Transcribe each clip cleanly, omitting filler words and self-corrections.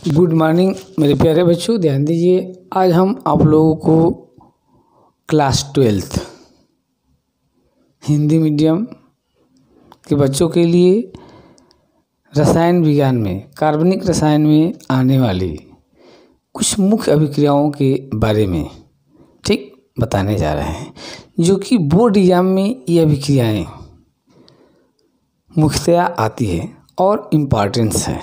Good morning मेरे प्यारे बच्चों, ध्यान दीजिए। आज हम आप लोगों को क्लास 12 हिंदी मीडियम के बच्चों के लिए रसायन विज्ञान में, कार्बनिक रसायन में आने वाली कुछ मुख्य अभिक्रियाओं के बारे में बताने जा रहे हैं, जो कि बोर्ड एग्जाम में ये अभिक्रियाएँ मुख्यतया आती है और इम्पॉर्टेंस है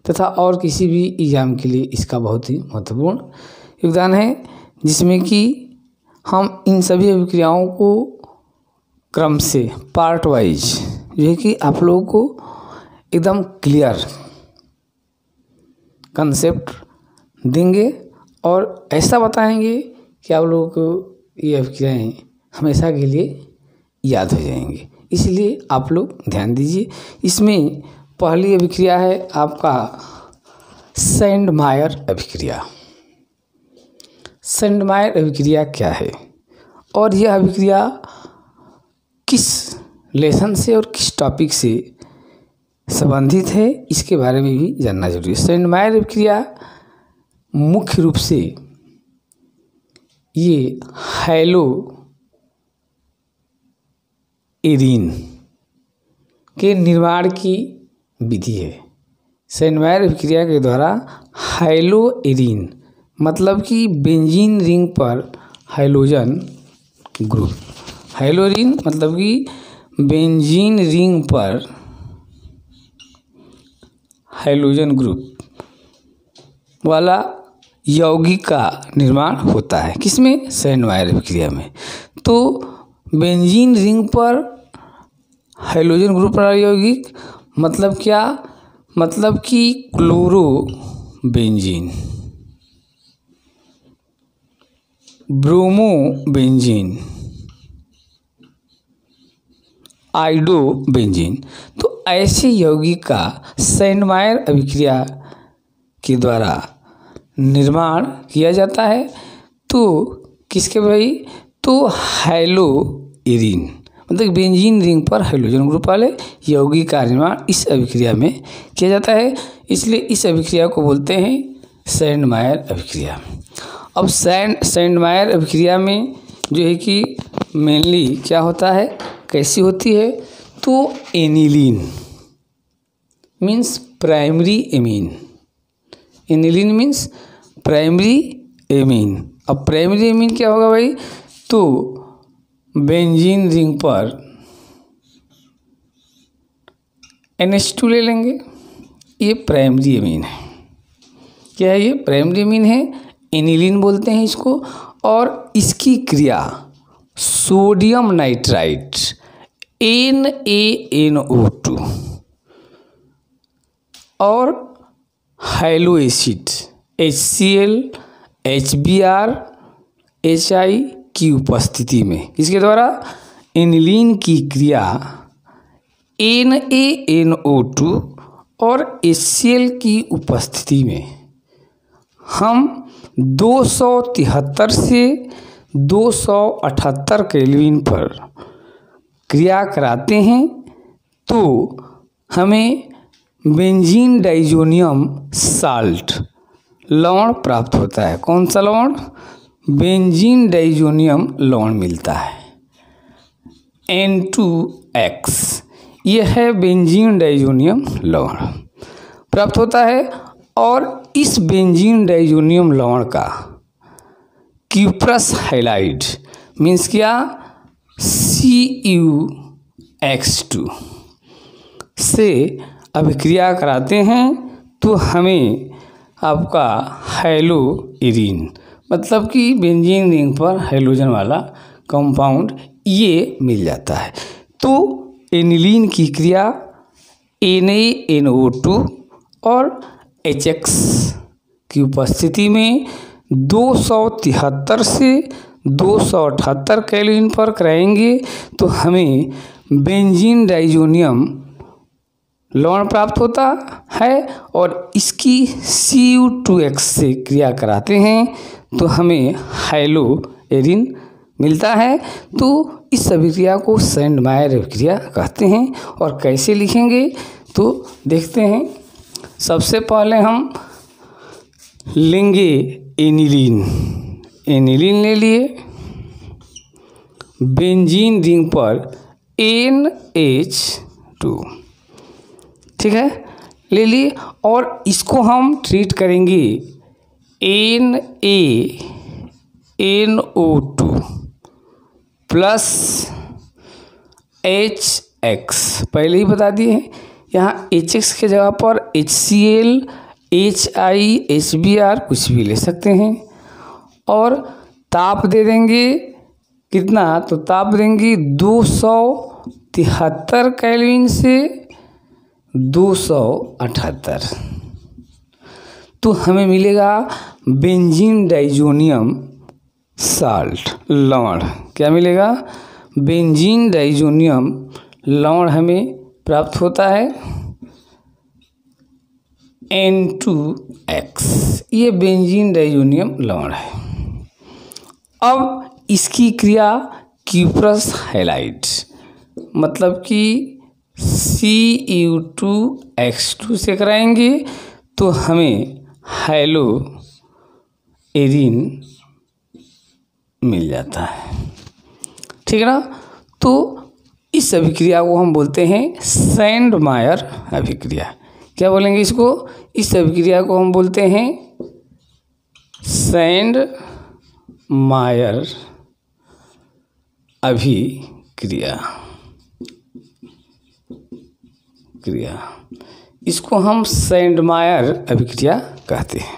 तथा और किसी भी एग्ज़ाम के लिए इसका बहुत ही महत्वपूर्ण योगदान है, जिसमें कि हम इन सभी अभिक्रियाओं को क्रम से पार्ट वाइज जो है कि आप लोगों को एकदम क्लियर कंसेप्ट देंगे और ऐसा बताएंगे कि आप लोगों को ये अभिक्रियाएँ हमेशा के लिए याद हो जाएंगी। इसलिए आप लोग ध्यान दीजिए। इसमें पहली अभिक्रिया है आपका सैंडमायर अभिक्रिया। सैंडमायर अभिक्रिया क्या है और यह अभिक्रिया किस लेसन से और किस टॉपिक से संबंधित है, इसके बारे में भी जानना जरूरी है। सैंडमायर अभिक्रिया मुख्य रूप से ये हैलो एरीन के निर्माण की विधि है। सैंडमायर अभिक्रिया के द्वारा हैलो एरीन मतलब कि बेंजीन रिंग पर हाइड्रोजन ग्रुप, हैलो एरीन मतलब कि बेंजीन रिंग पर हाइड्रोजन ग्रुप वाला यौगिक का निर्माण होता है। किसमें? सैंडमायर अभिक्रिया में। तो बेंजीन रिंग पर हाइड्रोजन ग्रुप वाला यौगिक मतलब क्या? मतलब कि chloro benzene, bromo benzene, आइडो benzene. तो ऐसे यौगिक का सैंडमायर अभिक्रिया के द्वारा निर्माण किया जाता है। तो किसके भाई? तो हैलो एरीन मतलब बेंजीन रिंग पर हाइड्रोजन ग्रुप वाले यौगिक का निर्माण इस अभिक्रिया में किया जाता है। इसलिए इस अभिक्रिया को बोलते हैं सैंडमायर अभिक्रिया। अब सैंडमायर अभिक्रिया में जो है कि मेनली क्या होता है, कैसी होती है? तो aniline means primary amine. Aniline means primary amine. अब प्राइमरी एमीन क्या होगा भाई? तो बेंजीन रिंग पर NH2 ले लेंगे, ये प्राइमरी एमीन है। क्या है ये? प्राइमरी एमीन है, एनिलीन बोलते हैं इसको। और इसकी क्रिया सोडियम नाइट्राइट NaNO2 और hello acid HCl HBr HI की उपस्थिति में, इसके द्वारा एनिलीन की क्रिया NaNO2 और HCl की उपस्थिति में हम 273 से 278 केल्विन पर क्रिया कराते हैं तो हमें बेंजीन डाइजोनियम साल्ट लवण प्राप्त होता है। कौन सा लवण? बेंजीन डाइजोनियम लवण मिलता है, N2X। यह है बेंजीन डाइजोनियम लवण प्राप्त होता है। और इस बेंजीन डाइजोनियम लवण का क्यूप्रस हैलाइड मीन्स क्या? CuX2 से अभिक्रिया कराते हैं तो हमें आपका हैलो एरीन मतलब कि बेंजीन रिंग पर हाइड्रोजन वाला कंपाउंड ये मिल जाता है। तो एनिलीन की क्रिया NaNO2 और HX की उपस्थिति में 273 से 278 केल्विन पर कराएंगे तो हमें बेंजीन डाइजोनियम लवण प्राप्त होता है। और इसकी Cu2X से क्रिया कराते हैं तो हमें हैलो एरीन मिलता है। तो इस अभिक्रिया को सैंडमायर अभिक्रिया कहते हैं। और कैसे लिखेंगे तो देखते हैं। सबसे पहले हम लेंगे एनिलीन, एनिलीन ले लिए, बेंजीन रिंग पर NH2, ठीक है, ले लिए। और इसको हम ट्रीट करेंगे NaNO2 प्लस HX, पहले ही बता दिए हैं। यहाँ HX के जगह पर HCl, HI, HBr कुछ भी ले सकते हैं। और ताप दे देंगे कितना, तो ताप देंगे 273 केल्विन से 278, तो हमें मिलेगा बेंजीन डाइजोनियम साल्ट, लवण। क्या मिलेगा, बेंजीन डाइजोनियम लवण हमें प्राप्त होता है N2X, ये बेंजीन डाइजोनियम लवण है। अब इसकी क्रिया क्यूप्रस हैलाइड मतलब कि Cu2X2 से कराएंगे तो हमें हैलो एरिन मिल जाता है, ठीक है ना। तो इस अभिक्रिया को हम बोलते हैं सैंडमायर अभिक्रिया। क्या बोलेंगे इसको, इस अभिक्रिया को हम बोलते हैं सैंडमायर अभिक्रिया, इसको हम सैंडमायर अभिक्रिया कहते हैं,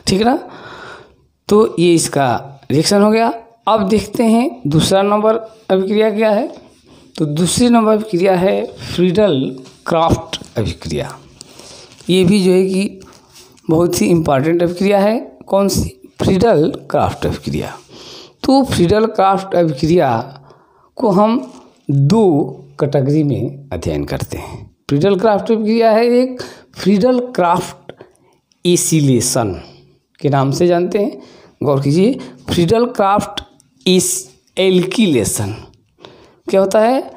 ठीक है ना। तो ये इसका रिएक्शन हो गया। अब देखते हैं दूसरा नंबर अभिक्रिया क्या है। तो दूसरी नंबर अभिक्रिया है फ्रीडल क्राफ्ट अभिक्रिया। ये भी जो है कि बहुत ही इम्पॉर्टेंट अभिक्रिया है। कौन सी, फ्रीडल क्राफ्ट अभिक्रिया। तो फ्रीडल क्राफ्ट अभिक्रिया को हम दो कैटेगरी में अध्ययन करते हैं। फ्रीडल क्राफ्ट अभिक्रिया है एक फ्रीडल क्राफ्ट एसिलेशन के नाम से जानते हैं, गौर कीजिए। फ्रीडल क्राफ्ट एल्किलेशन क्या होता है,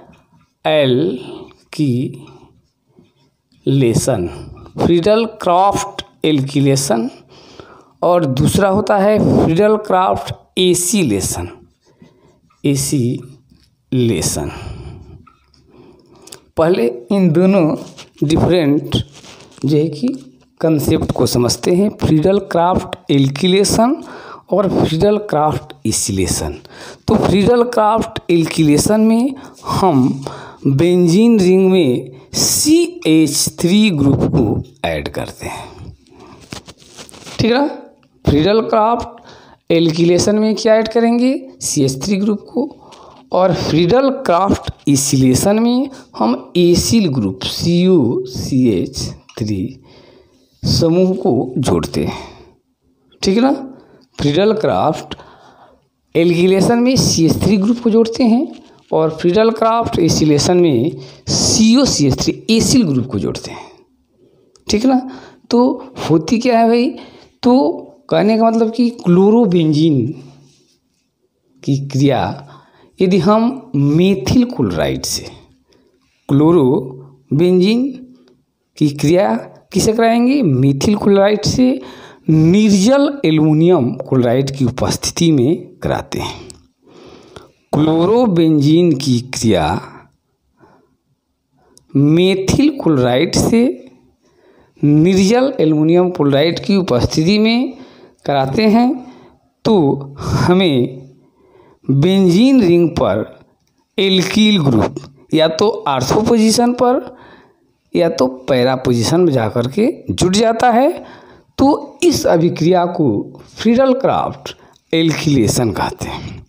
एल्किलेशन, फ्रीडल क्राफ्ट एल्किलेशन। और दूसरा होता है फ्रीडल क्राफ्ट एसिलेशन, एसिलेशन। पहले इन दोनों डिफरेंट जो है कि कंसेप्ट को समझते हैं, फ्रीडल क्राफ्ट एल्किलेशन और फ्रीडल क्राफ्ट एसिलेशन। तो फ्रीडल क्राफ्ट एल्किलेशन में हम बेंजीन रिंग में CH3 ग्रुप को ऐड करते हैं, ठीक है ना। फ्रीडल क्राफ्ट एल्किलेशन में क्या ऐड करेंगे, CH3 ग्रुप को। और फ्रीडल क्राफ्ट एसिलेशन में हम एसिल ग्रुप COCH3 समूह को जोड़ते हैं, ठीक है ना। फ्रीडल क्राफ्ट एल्किलेशन में CH3 ग्रुप को जोड़ते हैं और फ्रीडल क्राफ्ट एसिलेशन में COCH3 एसिल ग्रुप को जोड़ते हैं, ठीक है ना। तो होती क्या है भाई, तो कहने का मतलब कि क्लोरोबेंजीन की क्रिया यदि हम मेथिल क्लोराइड से, क्लोरोबेंजीन की क्रिया किसे कराएंगे, मेथिल क्लोराइड से निर्जल एल्युमिनियम क्लोराइड की उपस्थिति में कराते हैं। क्लोरोबेंजीन की क्रिया मेथिल क्लोराइड से निर्जल एल्युमिनियम क्लोराइड की उपस्थिति में कराते हैं तो हमें बेंजीन रिंग पर एल्कील ग्रुप या तो आर्थो पोजीशन पर या तो पैरा पोजीशन में जाकर के जुड़ जाता है। तो इस अभिक्रिया को फ्रीडल क्राफ्ट एल्किलेशन कहते हैं।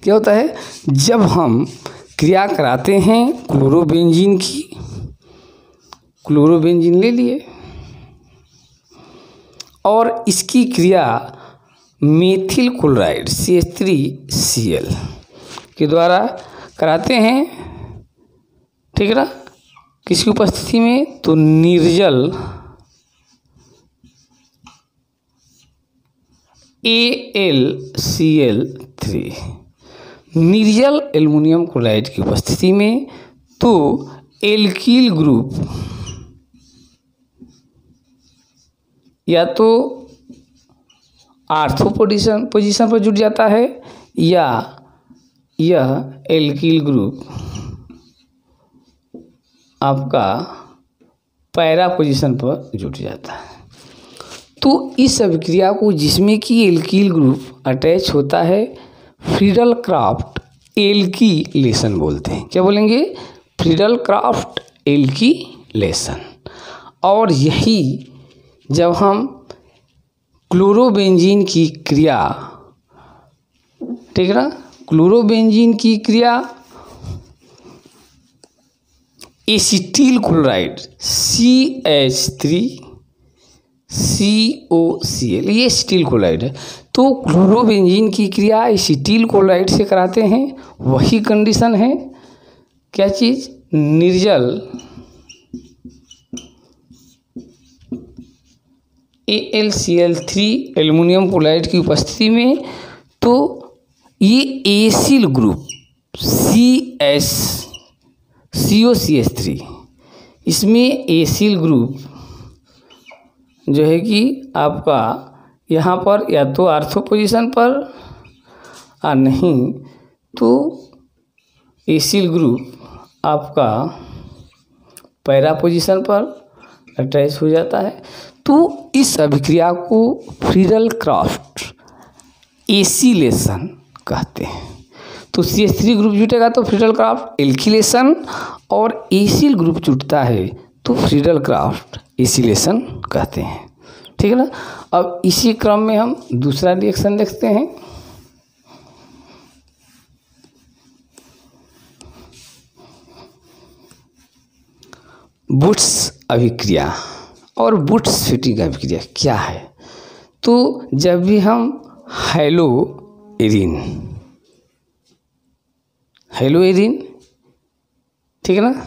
क्या होता है, जब हम क्रिया कराते हैं क्लोरोबेंजीन की, क्लोरोबेंजीन ले लिए और इसकी क्रिया मेथिल क्लोराइड CH3Cl के द्वारा कराते हैं, ठीक है ना। किसकी उपस्थिति में, तो निर्जल AlCl3 निर्जल एल्युमिनियम क्लोराइड की उपस्थिति में। तो एल्कील ग्रुप या तो आर्थो पोजीशन पर जुड़ जाता है या यह एल्किल ग्रुप आपका पैरा पोजीशन पर जुट जाता है। तो इस अभिक्रिया को जिसमें कि एल्किल ग्रुप अटैच होता है फ्रीडल क्राफ्ट एल्किलेशन बोलते हैं। क्या बोलेंगे? Friedel craft alkylation. और यही जब हम क्लोरोबेंजीन की क्रिया, ठीक है ना, क्लोरोबेंजीन की क्रिया एसिटिल क्लोराइड CH3COCl, ये एसिटिल क्लोराइड है। तो क्लोरोबेंजीन की क्रिया एसिटिल क्लोराइड से कराते हैं। वही कंडीशन है, क्या चीज़? निर्जल AlCl3 एल्युमिनियम क्लोराइड की उपस्थिति में। तो ये एसिल ग्रुप COCH3, इसमें एसिल ग्रुप जो है कि आपका यहाँ पर या तो आर्थो पोजीशन पर और नहीं तो एसिल ग्रुप आपका पैरा पोजीशन पर अटैच हो जाता है। तो इस अभिक्रिया को फ्रीडल क्राफ्ट एसिलेशन कहते हैं। तो CH3 ग्रुप जुटेगा तो फ्रीडल क्राफ्ट एल्किलेशन, और एसिल ग्रुप जुटता है तो फ्रीडल क्राफ्ट एसिलेशन कहते हैं। ठीक है ना। अब इसी क्रम में हम दूसरा रिएक्शन देखते हैं। बुट्स अभिक्रिया और बुट्स फिटिंग अभिक्रिया क्या है? तो जब भी हम हेलोएरिन, ठीक है ना,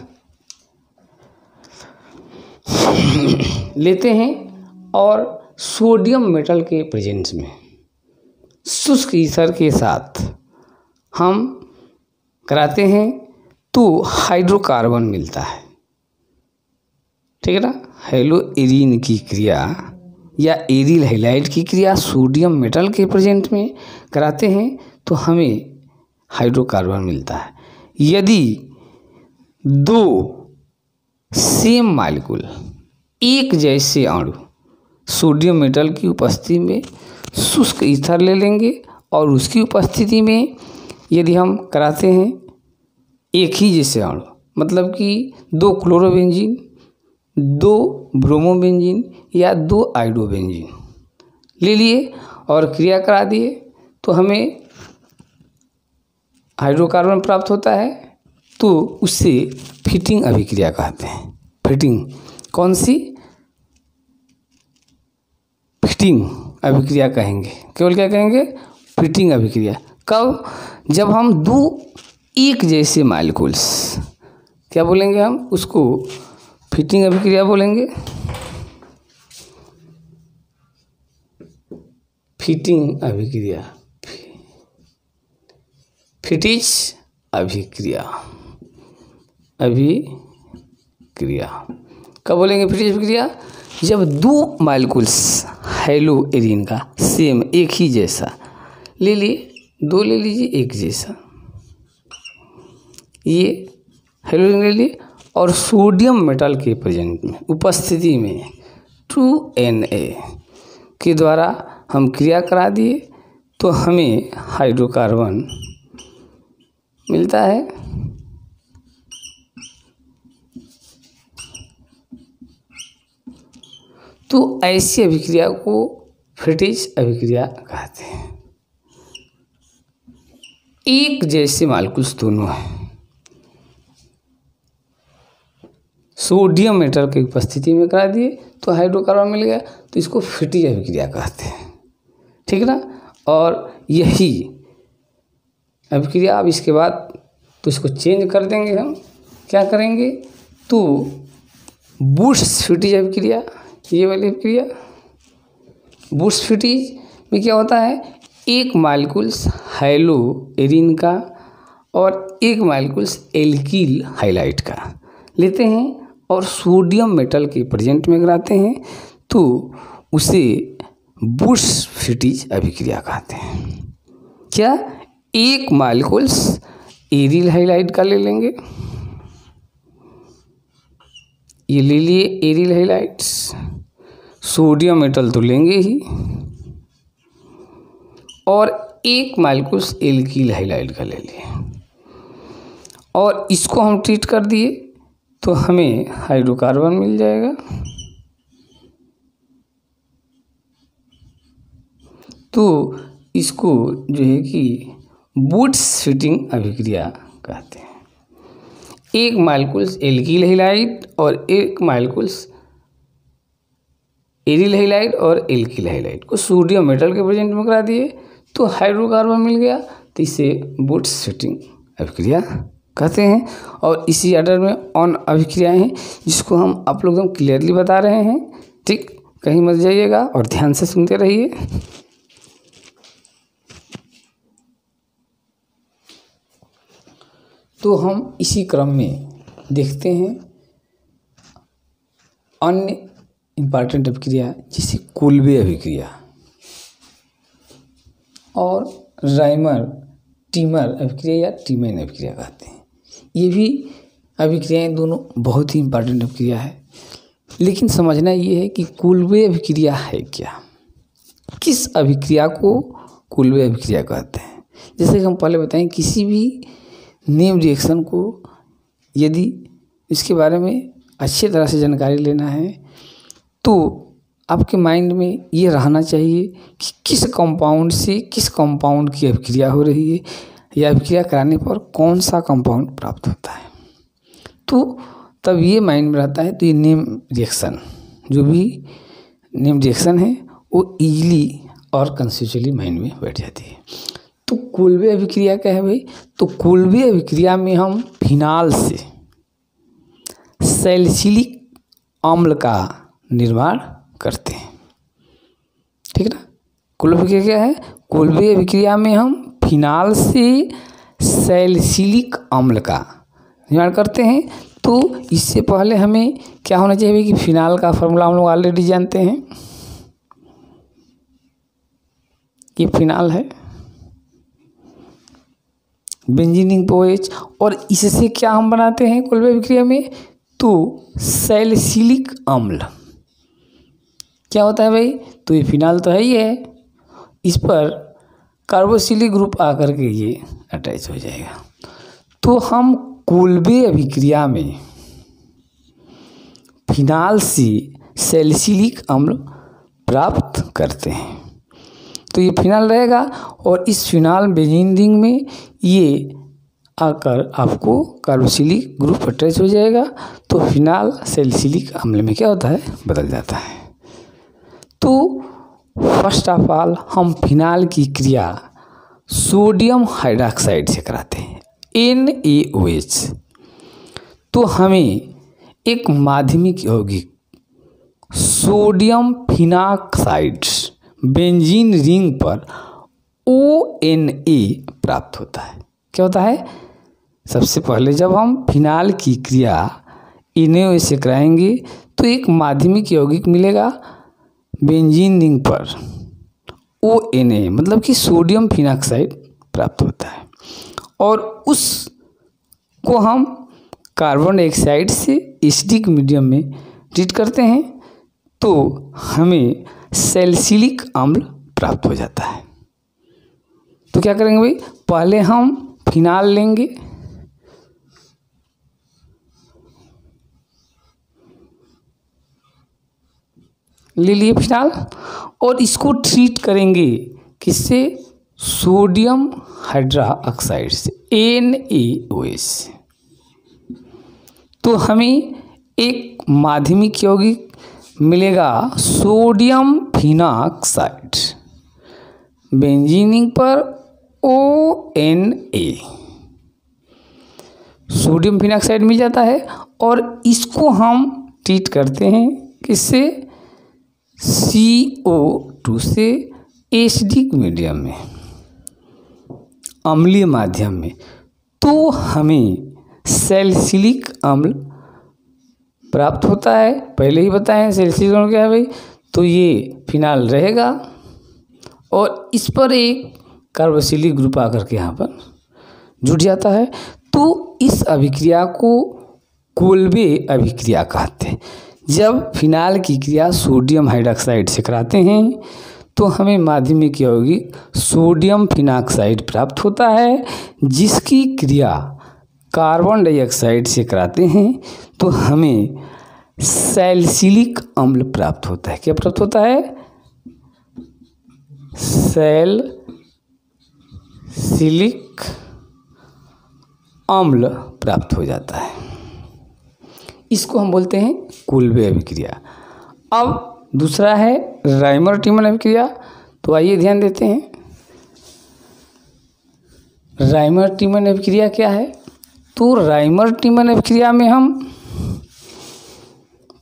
लेते हैं और सोडियम मेटल के प्रेजेंस में शुष्क ईथर के साथ हम कराते हैं तो हाइड्रोकार्बन मिलता है। ठीक है ना। हेलोएरिन की क्रिया या एरिल हैलाइड की क्रिया सोडियम मेटल के प्रेजेंट में कराते हैं तो हमें हाइड्रोकार्बन मिलता है। यदि दो सेम मालिक्यूल, एक जैसे अणु सोडियम मेटल की उपस्थिति में शुष्क ईथर ले लेंगे और उसकी उपस्थिति में यदि हम कराते हैं एक ही जैसे अणु, मतलब कि दो क्लोरोबेंजीन, दो ब्रोमोबेंजीन या दो आइडोबेंजीन ले लिए और क्रिया करा दिए तो हमें हाइड्रोकार्बन प्राप्त होता है। तो उससे फिटिंग अभिक्रिया कहते हैं। फिटिंग कौन सी? फिटिंग अभिक्रिया कहेंगे। केवल क्या कहेंगे? फिटिंग अभिक्रिया। कब? जब हम दो एक जैसे मालिक्यूल्स, क्या बोलेंगे हम उसको? फिटिंग अभिक्रिया बोलेंगे। फिटिंग अभिक्रिया, फिटिज अभिक्रिया, कब बोलेंगे फिटिज अभिक्रिया? जब दो मालिक्यूल्स हेलोएरिन का सेम एक ही जैसा ले लिए, दो ले लीजिए एक जैसा, ये हेलोएरिन ले लिए और सोडियम मेटल के प्रेजेंट में उपस्थिति में 2Na के द्वारा हम क्रिया करा दिए तो हमें हाइड्रोकार्बन मिलता है। तो ऐसी अभिक्रिया को फिटिज अभिक्रिया कहते हैं। एक जैसे मालिक्यूल्स दोनों हैं, सोडियम मेटल की उपस्थिति में करा दिए तो हाइड्रोकार्बन मिल गया, तो इसको फिटिज अभिक्रिया कहते हैं। ठीक है ना। और यही अभिक्रिया, अब इसके बाद तो इसको चेंज कर देंगे हम, क्या करेंगे? तो बुट्स फिटिज अभिक्रिया, ये वाली अभिक्रिया बुट्स फिटिज में क्या होता है? एक मालिक्यूल्स हेलोएरिन का और एक मालिक्यूल्स एल्किल हाइलाइट का लेते हैं और सोडियम मेटल के प्रेजेंट में कराते हैं तो उसे बुश-फिटिज अभिक्रिया कहते हैं। क्या? एक मॉलिक्यूल्स एरिल हैलाइड का ले लेंगे, ये ले लिए एरिल हैलाइड्स, सोडियम मेटल तो लेंगे ही, और एक मॉलिक्यूल्स एल्किल हैलाइड का ले लिए, और इसको हम ट्रीट कर दिए तो हमें हाइड्रोकार्बन मिल जाएगा। तो इसको जो है कि बुश-फिटिज अभिक्रिया कहते हैं। एक मॉलिक्यूल्स एल्किल हैलाइड और एक मॉलिक्यूल्स एरिल हैलाइड और एल्किल हैलाइड को सोडियम मेटल के प्रेजेंट में करा दिए तो हाइड्रोकार्बन मिल गया, तो इसे बुश-फिटिज अभिक्रिया कहते हैं। और इसी ऑर्डर में ऑन अभिक्रियाएं हैं जिसको हम आप लोग एकदम क्लियरली बता रहे हैं, ठीक, कहीं मत जाइएगा और ध्यान से सुनते रहिए। तो हम इसी क्रम में देखते हैं अन्य इम्पॉर्टेंट अभिक्रिया जैसे कोल्बे अभिक्रिया और राइमर टीमर अभिक्रिया या टीमैन अभिक्रिया कहते हैं। ये भी अभिक्रियाएं दोनों बहुत ही इम्पॉर्टेंट अभिक्रिया है, लेकिन समझना ये है कि कोल्बे अभिक्रिया है क्या, किस अभिक्रिया को कोल्बे अभिक्रिया कहते हैं। जैसे कि हम पहले बताएं, किसी भी नेम रिएक्शन को यदि इसके बारे में अच्छी तरह से जानकारी लेना है तो आपके माइंड में ये रहना चाहिए कि किस कंपाउंड से किस कंपाउंड की अभिक्रिया हो रही है, या अभिक्रिया कराने पर कौन सा कंपाउंड प्राप्त होता है, तो तब ये माइंड में रहता है। तो ये नेम रिएक्शन, जो भी नेम रिएक्शन है वो ईजिली और कंसेप्चुअली माइंड में बैठ जाती है। तो कोल्बे अभिक्रिया क्या है भाई? तो कोल्बे अभिक्रिया में हम फिनाल से सैलिसिलिक अम्ल का निर्माण करते हैं, ठीक है ना। कोल्बे अभिक्रिया क्या है? कोल्बे अभिक्रिया में हम फिनाल से सैलिसिलिक अम्ल का निर्माण करते हैं। तो इससे पहले हमें क्या होना चाहिए कि फिनाल का फॉर्मूला हम लोग ऑलरेडी जानते हैं, ये फिनाल है, बेंजीन रिंग पे OH, और इससे क्या हम बनाते हैं कोल्बे अभिक्रिया में? तो सैलिसिलिक अम्ल क्या होता है भाई? तो ये फिनाल तो है ही है, इस पर कार्बोक्सिलिक ग्रुप आकर के ये अटैच हो जाएगा। तो हम कोल्बे अभिक्रिया में फिनाल से सैलिसिलिक अम्ल प्राप्त करते हैं। तो ये फिनाल रहेगा और इस फिनाल बेंजीन रिंग में ये आकर आपको कार्बोक्सिलिक ग्रुप अटैच हो जाएगा, तो फिनाल सैलिसिलिक अम्ल में क्या होता है? बदल जाता है। तो फर्स्ट ऑफ ऑल हम फिनाल की क्रिया सोडियम हाइड्रोक्साइड से कराते हैं, NaOH। तो हमें एक माध्यमिक यौगिक सोडियम फिनाक्साइड बेंजीन रिंग पर ONA प्राप्त होता है। क्या होता है? सबसे पहले जब हम फिनाल की क्रिया NaOH से कराएंगे तो एक माध्यमिक यौगिक मिलेगा बेंजीन रिंग पर ONA, मतलब कि सोडियम फिनाक्साइड प्राप्त होता है, और उसको हम कार्बन डाइऑक्साइड से एसिडिक मीडियम में ट्रीट करते हैं तो हमें सैलिसिलिक अम्ल प्राप्त हो जाता है। तो क्या करेंगे भाई? पहले हम फिनाल लेंगे, ले लिए फिनाल, और इसको ट्रीट करेंगे किससे? सोडियम हाइड्रोक्साइड से, NaOH। तो हमें एक माध्यमिक यौगिक मिलेगा सोडियम फिनाक्साइड बेंजीन रिंग पर ONA, सोडियम फिनाक्साइड मिल जाता है, और इसको हम ट्रीट करते हैं किससे? CO2 से एसिडिक मीडियम में, अम्लीय माध्यम में। तो हमें सैलिसिलिक अम्ल प्राप्त होता है। पहले ही बताएं सैलिसिलिक अम्ल क्या है भाई? तो ये फिनाल रहेगा और इस पर एक कार्बोक्सिलिक ग्रुप आकर के यहाँ पर जुड़ जाता है। तो इस अभिक्रिया को कोल्बे अभिक्रिया कहते हैं। जब फिनाल की क्रिया सोडियम हाइड्रॉक्साइड से कराते हैं तो हमें माध्यमिक यौगिक सोडियम फिनाक्साइड प्राप्त होता है, जिसकी क्रिया कार्बन डाइऑक्साइड से कराते हैं तो हमें सैलिसिलिक अम्ल प्राप्त होता है। क्या प्राप्त होता है? सैलिसिलिक अम्ल प्राप्त हो जाता है। इसको हम बोलते हैं कोल्बे अभिक्रिया। अब दूसरा है राइमर-टिमन अभिक्रिया। तो आइए ध्यान देते हैं राइमर-टिमन अभिक्रिया क्या है। तो राइमर-टिमन अभिक्रिया में हम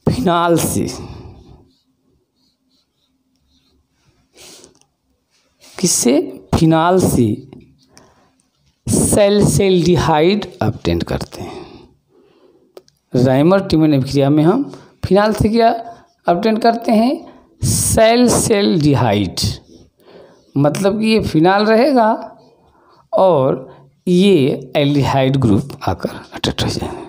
फिनाल से फिनाल से सैलिसिल्डिहाइड ऑब्टेन करते हैं। राइमर-टिमन अभिक्रिया में हम फिनाल से क्या ऑब्टेन करते हैं? सैलिसिल्डिहाइड। मतलब कि ये फिनाल रहेगा और ये एल्डिहाइड ग्रुप आकर अटैच हो जाएंगे।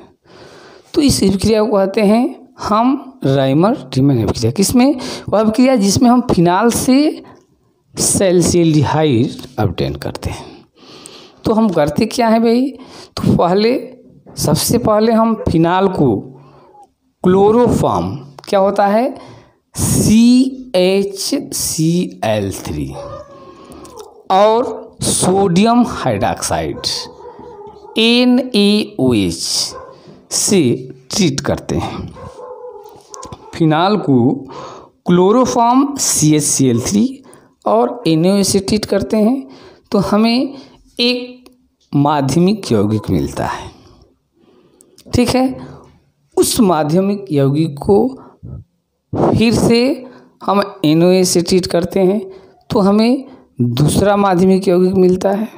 तो इस अभिक्रिया को कहते हैं हम राइमर-टिमन अभिक्रिया। किसमें? वह अभिक्रिया जिसमें हम फिनाल से सैलिसिल्डिहाइड ऑब्टेन करते हैं। तो हम करते क्या है भाई? तो सबसे पहले हम फिनाल को क्लोरोफॉर्म, क्या होता है? CHCl3 और सोडियम हाइड्रॉक्साइड NaOH से ट्रीट करते हैं। फिनाल को क्लोरोफॉर्म CHCl3 और NaOH से ट्रीट करते हैं तो हमें एक माध्यमिक यौगिक मिलता है। ठीक है, उस माध्यमिक यौगिक को फिर से हम NaOH से ट्रीट करते हैं तो हमें दूसरा माध्यमिक यौगिक मिलता है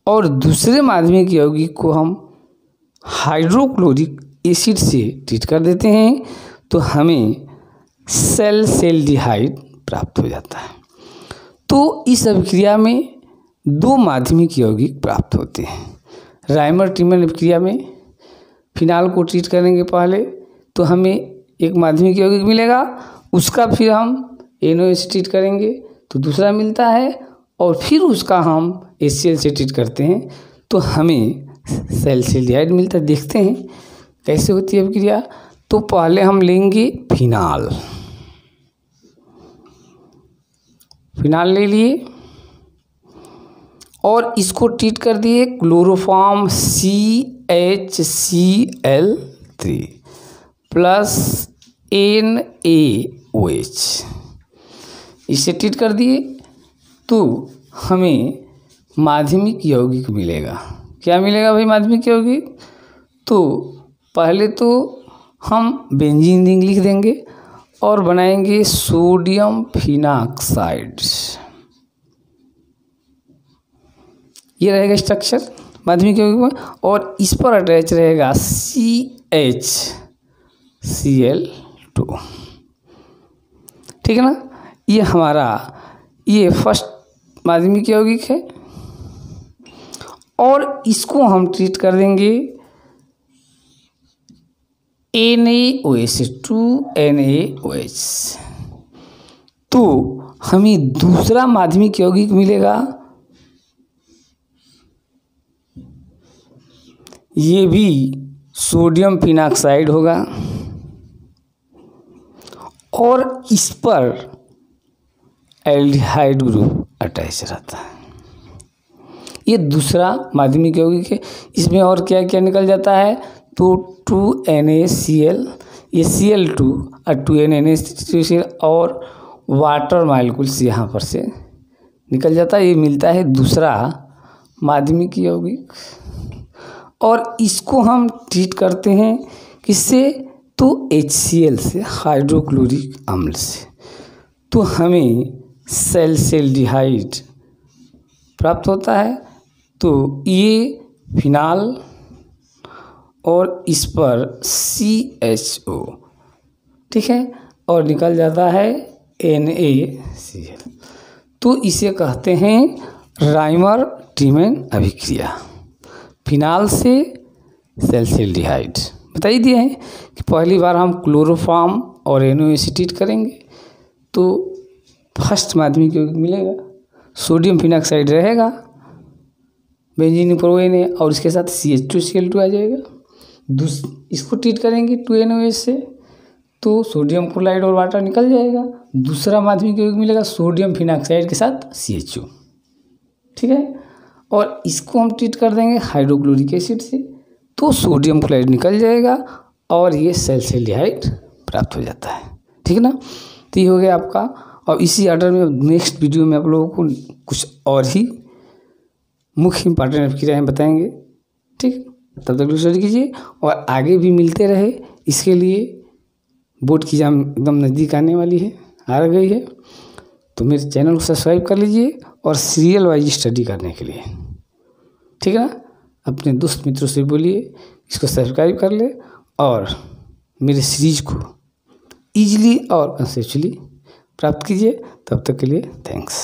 और दूसरे माध्यमिक यौगिक को हम हाइड्रोक्लोरिक एसिड से ट्रीट कर देते हैं तो हमें सैलिसिल्डिहाइड प्राप्त हो जाता है। तो इस अभिक्रिया में दो माध्यमिक यौगिक प्राप्त होते हैं। राइमर-टिमन अभिक्रिया में फिनाल को ट्रीट करेंगे पहले तो हमें एक माध्यमिक यौगिक मिलेगा, उसका फिर हम NaOH ट्रीट करेंगे तो दूसरा मिलता है और फिर उसका हम HCl से ट्रीट करते हैं तो हमें सैलिसिल्डिहाइड मिलता है। देखते हैं कैसे होती है अभिक्रिया। तो पहले हम लेंगे फिनाल ले लिए और इसको ट्रीट कर दिए क्लोरोफॉर्म CHCl3 प्लस NaOH, इसे ट्रीट कर दिए तो हमें माध्यमिक यौगिक मिलेगा। क्या मिलेगा भाई माध्यमिक यौगिक? तो पहले तो हम बेंजीन रिंग लिख देंगे और बनाएंगे सोडियम फिनाक्साइड। ये रहेगा स्ट्रक्चर माध्यमिक यौगिक में और इस पर अटैच रहेगा CHCl2। ठीक है ना, ये हमारा फर्स्ट माध्यमिक यौगिक है और इसको हम ट्रीट कर देंगे NaOH 2NaOH। तो हमें दूसरा माध्यमिक यौगिक मिलेगा, ये भी सोडियम फिनाक्साइड होगा और इस पर एल्डिहाइड ग्रुप अटैच रहता है। ये दूसरा माध्यमिक यौगिक है। इसमें और क्या क्या निकल जाता है? तो 2NaCl, ये Cl2 और 2NaCl और वाटर मालिक्यूल्स यहाँ पर से निकल जाता है। ये मिलता है दूसरा माध्यमिक यौगिक और इसको हम ट्रीट करते हैं किससे? तो HCl से, हाइड्रोक्लोरिक अम्ल से। तो हमें सैलिसिल्डिहाइड प्राप्त होता है। तो ये फिनाल और इस पर CHO, ठीक है, और निकल जाता है NaCl। तो इसे कहते हैं राइमर ट्रीमैन अभिक्रिया। फिनाल से सैल्सिल्डिहाइड बता ही दिए हैं कि पहली बार हम क्लोरोफॉर्म और NaOH करेंगे तो फर्स्ट माध्यमिक यौगिक मिलेगा, सोडियम फिनाक्साइड रहेगा, बेंजीन ऊपर ONA और इसके साथ CH2Cl2 आ जाएगा। इसको ट्रीट करेंगे 2NaOH से तो सोडियम क्लोराइड और वाटर निकल जाएगा। दूसरा माध्यमिक यौगिक मिलेगा सोडियम फिनाक्साइड के साथ CHO, ठीक है। और इसको हम ट्रीट कर देंगे हाइड्रोक्लोरिक एसिड से तो सोडियम क्लोराइड निकल जाएगा और ये सैल्सिल्डिहाइड प्राप्त हो जाता है, ठीक है ना। तो ये हो गया आपका। और इसी ऑर्डर में नेक्स्ट वीडियो में आप लोगों को कुछ और ही मुख्य इंपॉर्टेंट अभिक्रियाएं बताएंगे, ठीक। तब तक स्टडी कीजिए और आगे भी मिलते रहे। इसके लिए बोर्ड की एग्जाम एकदम नज़दीक आने वाली है, आ गई है, तो मेरे चैनल को सब्सक्राइब कर लीजिए और सीरियल वाइज स्टडी करने के लिए, ठीक है ना। अपने दोस्त मित्रों से बोलिए इसको सब्सक्राइब कर ले और मेरे सीरीज को ईजिली और कंसेप्चुअली प्राप्त कीजिए। तब तक के लिए थैंक्स।